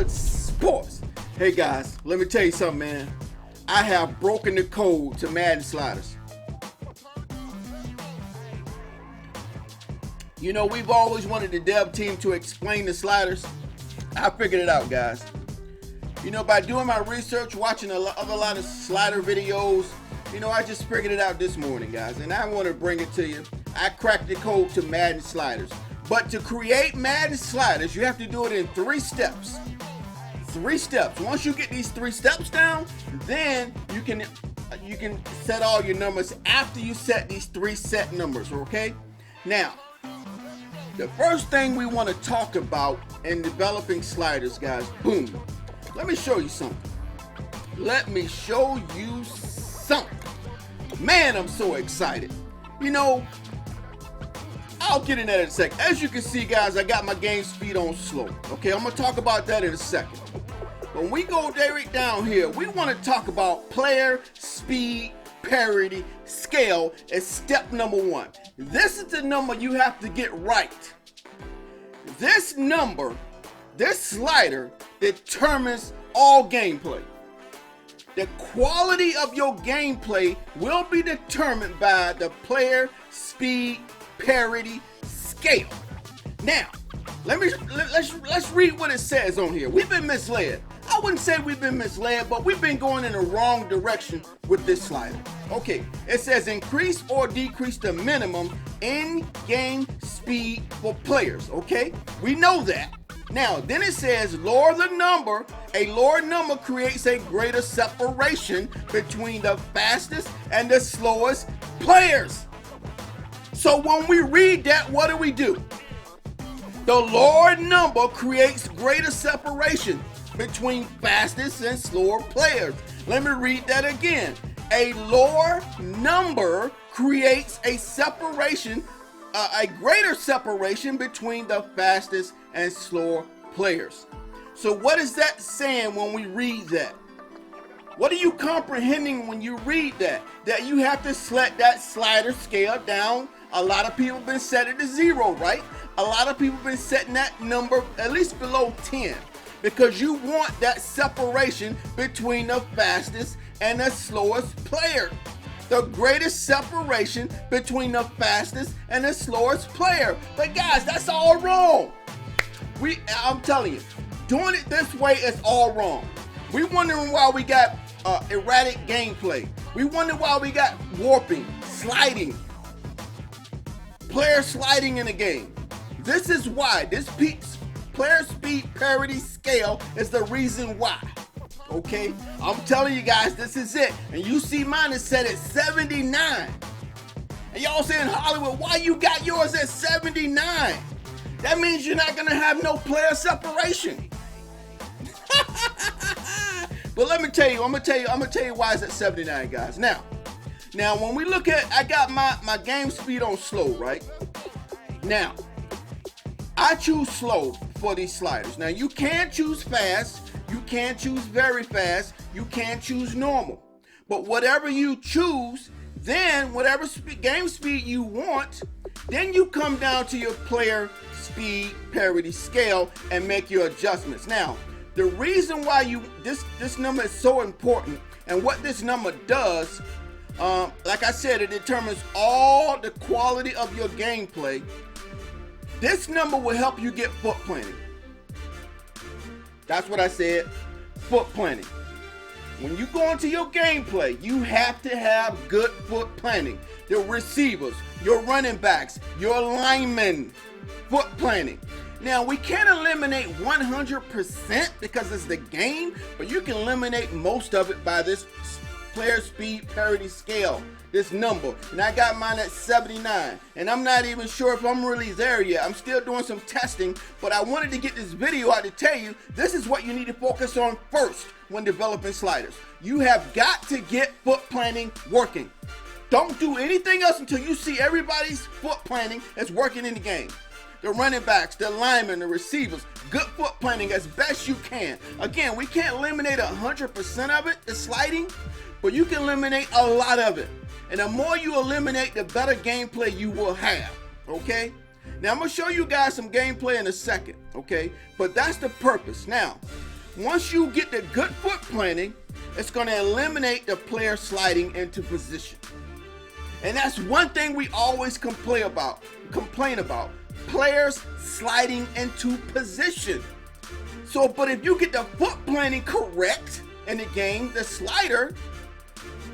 Good Sports. Hey guys, let me tell you something, man. I have broken the code to Madden sliders. You know, we've always wanted the dev team to explain the sliders. I figured it out, guys. You know, by doing my research, watching a lot of slider videos, you know, I just figured it out this morning, guys, and I want to bring it to you. I cracked the code to Madden sliders. But to create Madden sliders, you have to do it in 3 steps. 3 steps. Once you get these 3 steps down, then you can set all your numbers after you set these 3 set numbers, okay? Now, the first thing we want to talk about in developing sliders, guys, boom. Let me show you something. Let me show you something. Man, I'm so excited. You know, I'll get in that in a second. As you can see, guys, I got my game speed on slow. Okay, I'm going to talk about that in a second. When we go right down here, we want to talk about player speed parity scale as step number 1. This is the number you have to get right. This number, this slider, determines all gameplay. The quality of your gameplay will be determined by the player speed parity scale. Now, let's read what it says on here. We've been misled. I wouldn't say we've been misled, but we've been going in the wrong direction with this slider. Okay, it says increase or decrease the minimum in-game speed for players. Okay, we know that. Now, then it says lower the number. A lower number creates a greater separation between the fastest and the slowest players. So when we read that, what do? The lower number creates greater separation between fastest and slower players. Let me read that again. A lower number creates a separation, a greater separation between the fastest and slower players. So what is that saying when we read that? What are you comprehending when you read that? That you have to select that slider scale down. A lot of people have been setting it to 0, right? A lot of people have been setting that number at least below 10 because you want that separation between the fastest and the slowest player. The greatest separation between the fastest and the slowest player. But guys, that's all wrong. I'm telling you, doing it this way is all wrong. We wondering why we got erratic gameplay. We wonder why we got warping, sliding, player sliding in the game. This is why. This player speed parity scale is the reason why. Okay? I'm telling you guys, this is it. And you see mine is set at 79. And y'all saying, Hollywood, why you got yours at 79? That means you're not gonna have no player separation. But let me tell you, I'm gonna tell you why it's at 79, guys. Now when we look at, I got my game speed on slow, right? Now, I choose slow for these sliders. Now, you can choose fast, you can choose very fast, you can choose normal. But whatever you choose, then whatever game speed you want, then you come down to your player speed parity scale and make your adjustments. Now, the reason why this number is so important and what this number does, like I said, it determines all the quality of your gameplay. This number will help you get foot planning. That's what I said, foot planning. When you go into your gameplay, you have to have good foot planning. The receivers, your running backs, your linemen, foot planning. Now, we can't eliminate 100% because it's the game, but you can eliminate most of it by this player speed parity scale, this number. And I got mine at 79. And I'm not even sure if I'm really there yet. I'm still doing some testing, but I wanted to get this video out to tell you this is what you need to focus on first when developing sliders. You have got to get foot planning working. Don't do anything else until you see everybody's foot planning that's working in the game. The running backs, the linemen, the receivers, good foot planning as best you can. Again, we can't eliminate 100% of it, the sliding, but you can eliminate a lot of it. And the more you eliminate, the better gameplay you will have, okay? Now, I'm going to show you guys some gameplay in a second, okay? But that's the purpose. Now, Once you get the good foot planting, it's going to eliminate the player sliding into position. And that's one thing we always complain about. Players sliding into position. So, but if you get the foot planting correct in the game, the slider,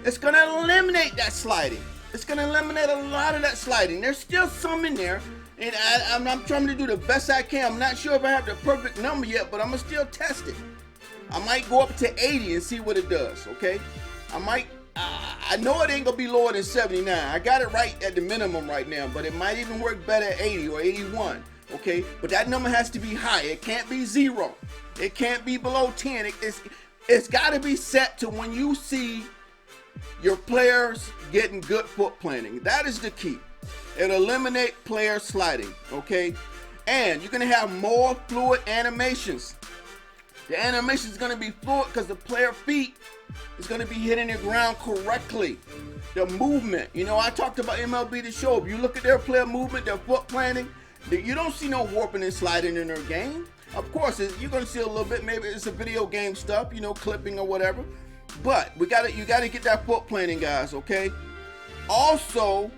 it's going to eliminate that sliding. It's going to eliminate a lot of that sliding. There's still some in there, and I'm trying to do the best I can. I'm not sure if I have the perfect number yet, but I'm going to still test it. I might go up to 80 and see what it does, okay? I know it ain't going to be lower than 79. I got it right at the minimum right now, but it might even work better at 80 or 81, okay? But that number has to be high. It can't be 0. It can't be below 10. It's got to be set to when you see your players getting good foot planting. That is the key. It'll eliminate player sliding, okay? And you're going to have more fluid animations. The animation is going to be fluid because the player feet is going to be hitting the ground correctly. The movement, you know, I talked about MLB The Show. If you look at their player movement, their foot planting, you don't see no warping and sliding in their game. Of course, you're going to see a little bit. Maybe it's a video game stuff, you know, clipping or whatever. But you got to get that foot planting, guys, okay? Also,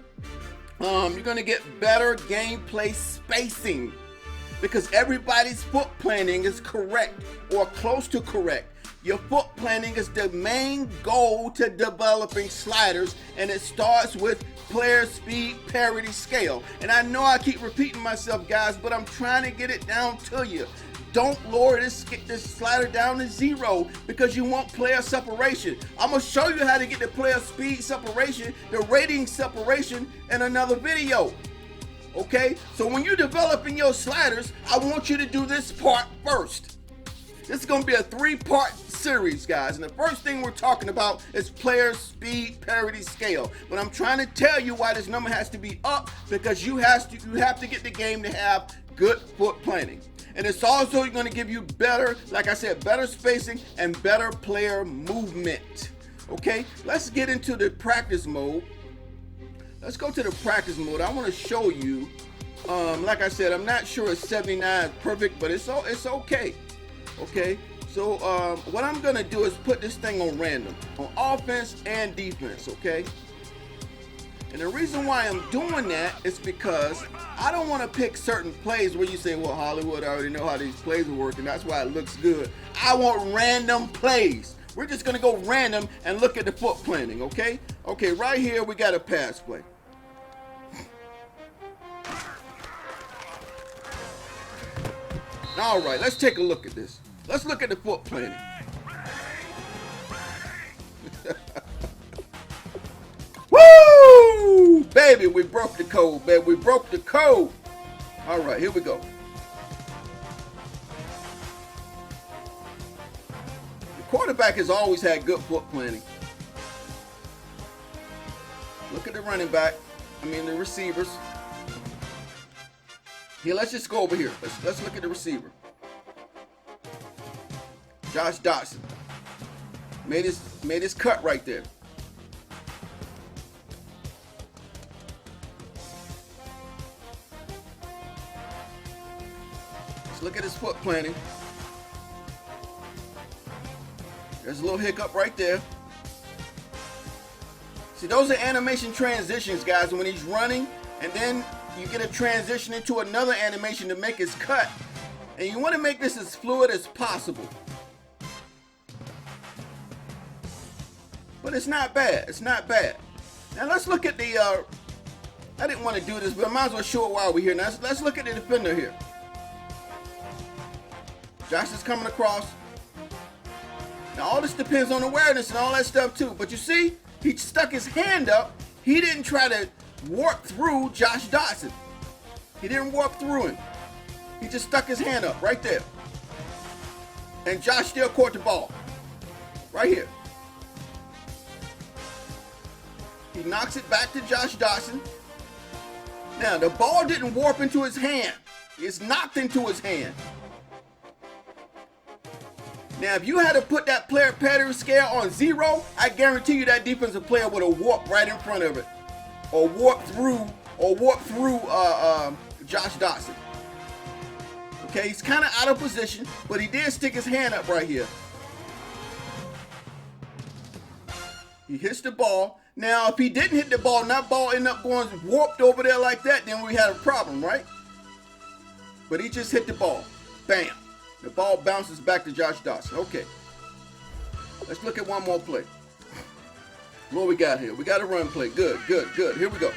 you're going to get better gameplay spacing because everybody's foot planting is correct or close to correct. Your foot planting is the main goal to developing sliders, and it starts with player speed parity scale. And I know I keep repeating myself, guys, but I'm trying to get it down to you. Don't lower this slider down to 0 because you want player separation. I'm going to show you how to get the player speed separation, the rating separation in another video. Okay? So when you're developing your sliders, I want you to do this part first. This is going to be a 3-part series, guys. And the first thing we're talking about is player speed parity scale. But I'm trying to tell you why this number has to be up because you have to get the game to have good foot planting. And it's also going to give you better, like I said, better spacing and better player movement. Okay, let's get into the practice mode. Let's go to the practice mode. I want to show you, like I said, I'm not sure it's 79 is perfect, but it's okay. Okay, so what I'm going to do is put this thing on random, on offense and defense, okay? And the reason why I'm doing that is because I don't want to pick certain plays where you say, well, Hollywood, I already know how these plays are working. That's why it looks good. I want random plays. We're just going to go random and look at the foot planting, okay? Okay, right here we got a pass play. All right, let's take a look at this. Let's look at the foot planting. Woo! Baby, we broke the code, baby. We broke the code. All right, here we go. The quarterback has always had good foot planting. Look at the running back. The receivers. Here, let's just go over here. Let's look at the receiver. Josh Dotson made his cut right there. Let's look at his foot planting. There's a little hiccup right there. See, those are animation transitions, guys. When he's running, and then you get a transition into another animation to make his cut. And you want to make this as fluid as possible. But it's not bad. It's not bad. Now let's look at the, I didn't want to do this, but I might as well show it while we're here. Now let's look at the defender here. Josh is coming across. Now all this depends on awareness and all that stuff too. But you see, he stuck his hand up. He didn't try to warp through Josh Dotson. He didn't warp through him. He just stuck his hand up right there. And Josh still caught the ball. Right here. He knocks it back to Josh Dotson. Now, the ball didn't warp into his hand. It's knocked into his hand. Now, if you had to put that player parity scale on 0, I guarantee you that defensive player would have warped right in front of it. Or warped through Josh Dotson. Okay, he's kind of out of position, but he did stick his hand up right here. He hits the ball. Now, if he didn't hit the ball and that ball ended up going warped over there like that, then we had a problem, right? But he just hit the ball. Bam. The ball bounces back to Josh Dawson. Okay. Let's look at one more play. What we got here? We got a run play. Good, good, good. Here we go.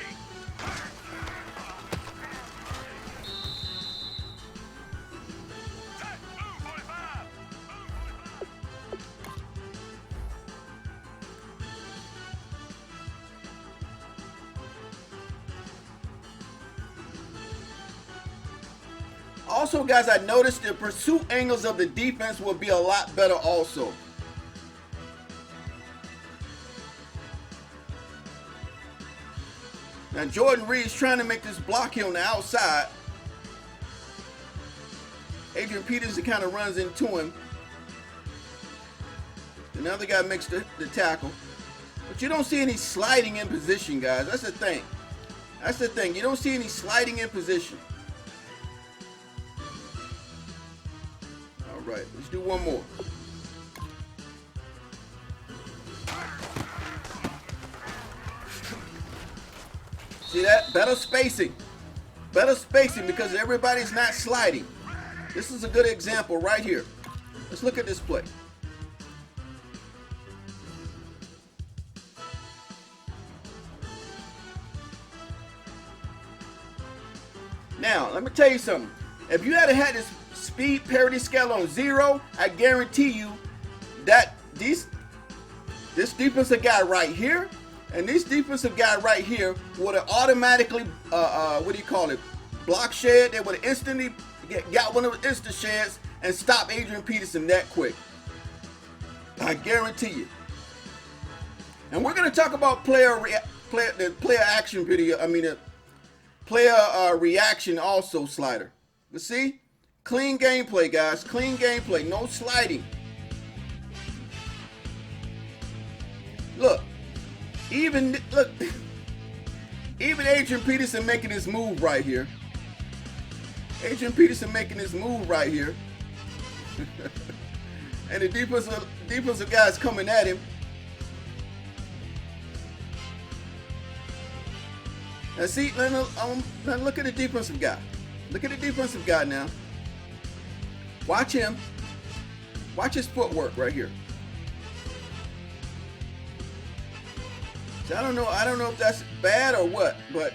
Also, guys, I noticed the pursuit angles of the defense will be a lot better also. Now, Jordan Reed's trying to make this block here on the outside. Adrian Peterson kind of runs into him. Another guy makes the tackle. But you don't see any sliding in position, guys. That's the thing. That's the thing. You don't see any sliding in position. All right, let's do one more. See that? Better spacing. Better spacing because everybody's not sliding. This is a good example right here. Let's look at this play. Now, let me tell you something. If you had had this speed parity scale on 0, I guarantee you that this defensive guy right here and this defensive guy right here would have automatically, block shed. They would have instantly got one of the instant sheds and stopped Adrian Peterson that quick. I guarantee you. And we're going to talk about player action video. I mean, the player reaction also slider. But see, clean gameplay, guys. Clean gameplay. No sliding. Look. Even Adrian Peterson making his move right here. Adrian Peterson making his move right here. And the defensive guys coming at him. Now see, now look at the defensive guy. Look at the defensive guy now. Watch him. Watch his footwork right here. So I don't know if that's bad or what, but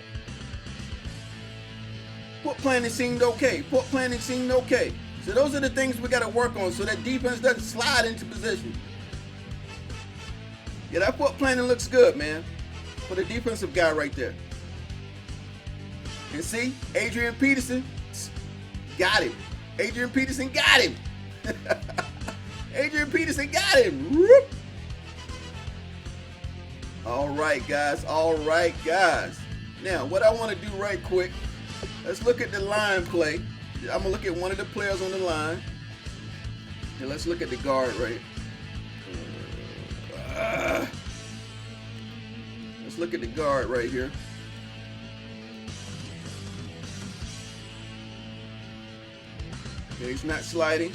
foot planning seemed okay. Foot planning seemed okay. So those are the things we got to work on so that defense doesn't slide into position. Yeah, that foot planning looks good, man, for the defensive guy right there. And see, Adrian Peterson got him. Adrian Peterson got him. Adrian Peterson got him. Whoop. All right, guys. All right, guys. Now, what I want to do right quick, let's look at the line play. I'm going to look at one of the players on the line. And let's look at the guard right. Let's look at the guard right here. Okay, he's not sliding.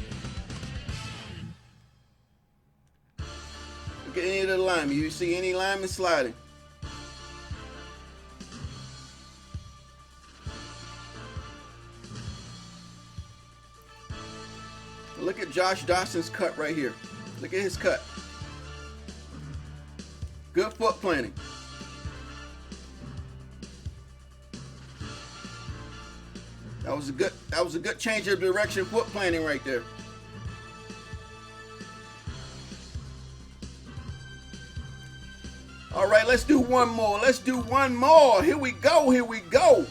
Look at any of the linemen. You see any linemen sliding? Look at Josh Dawson's cut right here. Look at his cut. Good foot planning. That was a good change of direction foot planning right there. All right, let's do one more. Let's do one more. Here we go. Here we go.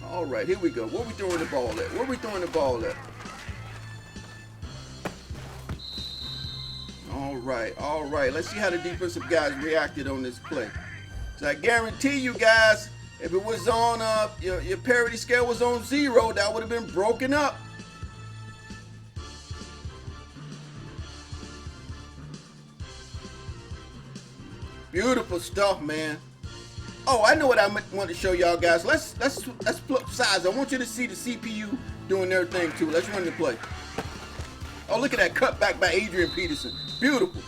All right, here we go. Where we throwing the ball at? Where we throwing the ball at? All right, all right. Let's see how the defensive guys reacted on this play. So I guarantee you guys, if it was on your parity scale was on 0, that would have been broken up. Beautiful stuff, man. Oh, I know what I want to show y'all guys. Let's flip sides. I want you to see the CPU doing their thing too. Let's run the play. Oh, look at that cutback by Adrian Peterson. Beautiful.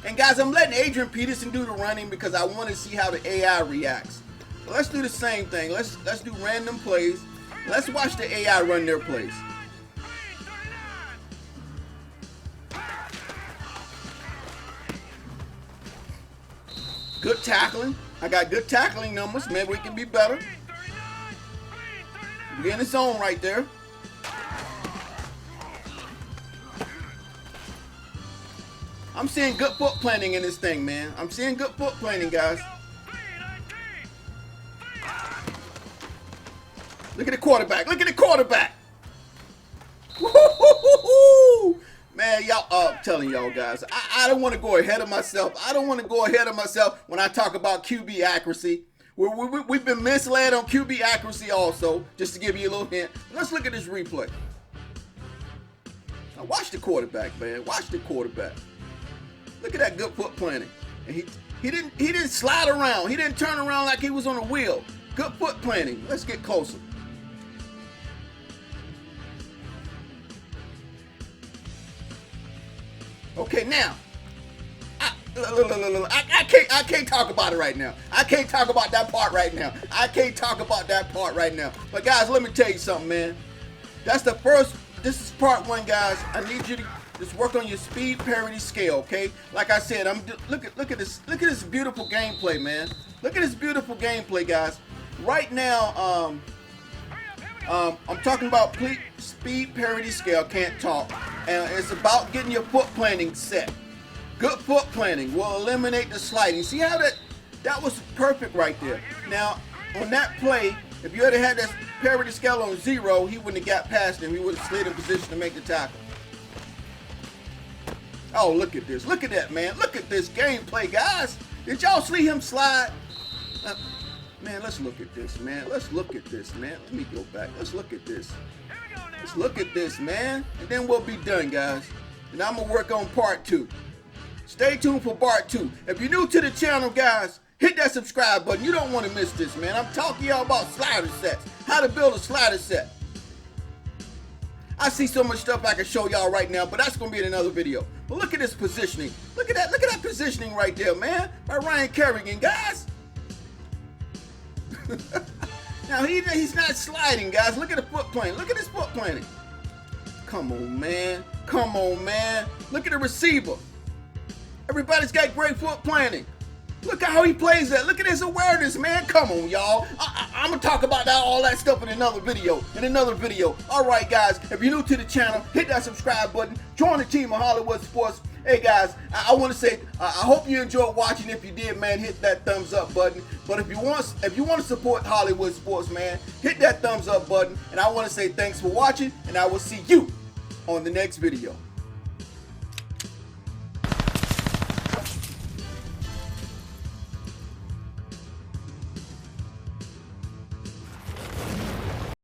And guys, I'm letting Adrian Peterson do the running because I want to see how the AI reacts. But let's do the same thing. Let's do random plays. Let's watch the AI run their plays. Good tackling. I got good tackling numbers. Maybe we can be better. We're in the zone right there. I'm seeing good foot planting in this thing, man. I'm seeing good foot planting, guys. Look at the quarterback. Look at the quarterback. Woo-hoo-hoo-hoo-hoo. Man, y'all, I'm telling y'all guys, I don't want to go ahead of myself. I don't want to go ahead of myself when I talk about QB accuracy. We've been misled on QB accuracy also, just to give you a little hint. Let's look at this replay. Now watch the quarterback, man. Watch the quarterback. Look at that good foot planting. And he didn't slide around. He didn't turn around like he was on a wheel. Good foot planting. Let's get closer. Okay, now I can't talk about it right now. I can't talk about that part right now. I can't talk about that part right now. But guys, let me tell you something, man. That's the first. This is part one, guys. I need you to just work on your speed parity scale, okay? Like I said, look at this beautiful gameplay, man. Look at this beautiful gameplay, guys. Right now, I'm talking about speed parity scale. Can't talk, and it's about getting your foot planting set. Good foot planting will eliminate the sliding. See how that was perfect right there. Now, on that play, if you had had that parity scale on 0, he wouldn't have got past him. He would have slid in position to make the tackle. Oh, look at this. Look at that, man. Look at this gameplay, guys. Did y'all see him slide? Man, let's look at this, man. Let's look at this, man. Let me go back. Let's look at this. Let's look at this, man. And then we'll be done, guys. And I'm going to work on part 2. Stay tuned for part 2. If you're new to the channel, guys, hit that subscribe button. You don't want to miss this, man. I'm talking y'all about slider sets. How to build a slider set. I see so much stuff I can show y'all right now, but that's going to be in another video. But look at this positioning. Look at that positioning right there, man. By Ryan Kerrigan, guys. Now, he's not sliding, guys. Look at the foot planting. Look at his foot planting. Come on, man. Come on, man. Look at the receiver. Everybody's got great foot planting. Look at how he plays that. Look at his awareness, man. Come on, y'all. I'm going to talk about all that stuff in another video. All right, guys. If you're new to the channel, hit that subscribe button. Join the team of Hollywood Sports. Hey, guys, I want to say I hope you enjoyed watching. If you did, man, hit that thumbs up button. But if you want to support Hollywood Sports, man, hit that thumbs up button. And I want to say thanks for watching, and I will see you on the next video.